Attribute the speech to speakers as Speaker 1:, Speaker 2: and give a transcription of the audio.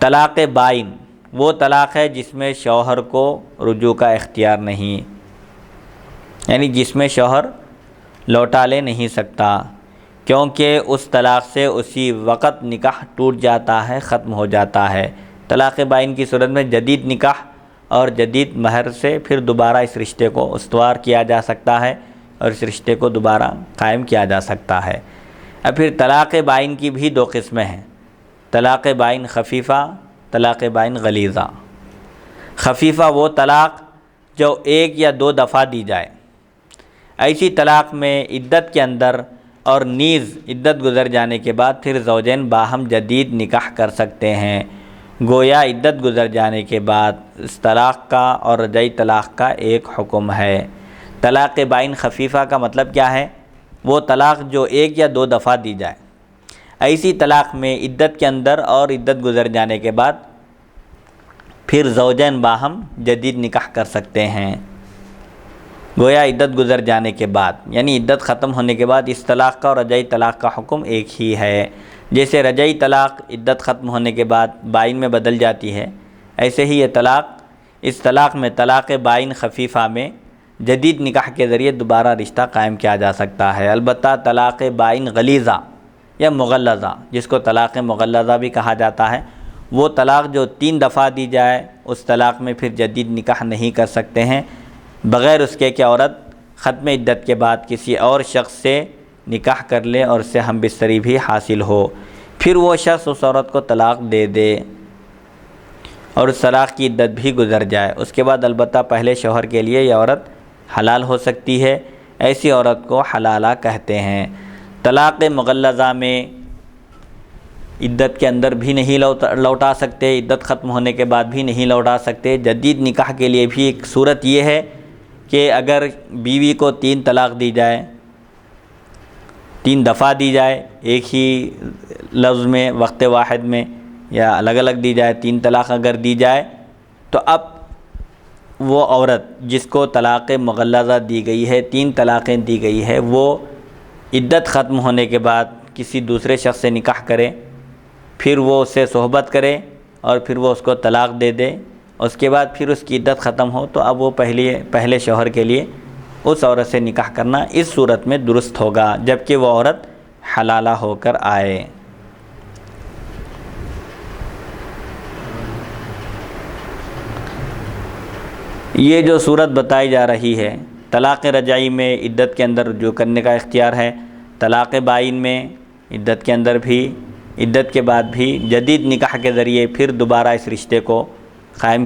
Speaker 1: طلاق بائن وہ طلاق ہے جس میں شوہر کو رجوع کا اختیار نہیں، یعنی جس میں شوہر لوٹا لے نہیں سکتا، کیونکہ اس طلاق سے اسی وقت نکاح ٹوٹ جاتا ہے، ختم ہو جاتا ہے۔ طلاق بائن کی صورت میں جدید نکاح اور جدید مہر سے پھر دوبارہ اس رشتے کو استوار کیا جا سکتا ہے اور اس رشتے کو دوبارہ قائم کیا جا سکتا ہے۔ اب پھر طلاق بائن کی بھی دو قسمیں ہیں، طلاق بائن خفیفہ، طلاق بائن غلیظہ۔ خفیفہ وہ طلاق جو ایک یا دو دفعہ دی جائے، ایسی طلاق میں عدت کے اندر اور نیز عدت گزر جانے کے بعد پھر زوجین باہم جدید نکاح کر سکتے ہیں، گویا عدت گزر جانے کے بعد اس طلاق کا اور رجعی طلاق کا ایک حکم ہے۔ طلاق بائن خفیفہ کا مطلب کیا ہے؟ وہ طلاق جو ایک یا دو دفعہ دی جائے، ایسی طلاق میں عدت کے اندر اور عدت گزر جانے کے بعد پھر زوجین باہم جدید نکاح کر سکتے ہیں، گویا عدت گزر جانے کے بعد، یعنی عدت ختم ہونے کے بعد اس طلاق کا اور رجعی طلاق کا حکم ایک ہی ہے۔ جیسے رجعی طلاق عدت ختم ہونے کے بعد بائن میں بدل جاتی ہے، ایسے ہی یہ طلاق، اس طلاق میں طلاق بائن خفیفہ میں جدید نکاح کے ذریعے دوبارہ رشتہ قائم کیا جا سکتا ہے۔ البتہ طلاق بائن غلیظہ یا مغلظہ، جس کو طلاق مغلظہ بھی کہا جاتا ہے، وہ طلاق جو 3 دفعہ دی جائے، اس طلاق میں پھر جدید نکاح نہیں کر سکتے ہیں، بغیر اس کے کہ عورت ختم عدت کے بعد کسی اور شخص سے نکاح کر لے اور اس سے ہم بستری بھی حاصل ہو، پھر وہ شخص اس عورت کو طلاق دے دے اور اس طلاق کی عدت بھی گزر جائے، اس کے بعد البتہ پہلے شوہر کے لیے یہ عورت حلال ہو سکتی ہے، ایسی عورت کو حلالہ کہتے ہیں۔ طلاق مغلظہ میں عدت کے اندر بھی نہیں لوٹا سکتے، عدت ختم ہونے کے بعد بھی نہیں لوٹا سکتے۔ جدید نکاح کے لیے بھی ایک صورت یہ ہے کہ اگر بیوی کو 3 طلاق دی جائے، 3 دفعہ دی جائے ایک ہی لفظ میں، وقت واحد میں، یا الگ الگ دی جائے، 3 طلاق اگر دی جائے، تو اب وہ عورت جس کو طلاق مغلظہ دی گئی ہے، 3 طلاقیں دی گئی ہے، وہ عدت ختم ہونے کے بعد کسی دوسرے شخص سے نکاح کرے، پھر وہ اس سے صحبت کرے اور پھر وہ اس کو طلاق دے دے، اس کے بعد پھر اس کی عدت ختم ہو، تو اب وہ پہلے شوہر کے لیے اس عورت سے نکاح کرنا اس صورت میں درست ہوگا، جبکہ وہ عورت حلالہ ہو کر آئے۔ یہ جو صورت بتائی جا رہی ہے، طلاق رجعی میں عدت کے اندر رجوع کرنے کا اختیار ہے، طلاق بائن میں عدت کے اندر بھی، عدت کے بعد بھی جدید نکاح کے ذریعے پھر دوبارہ اس رشتے کو قائم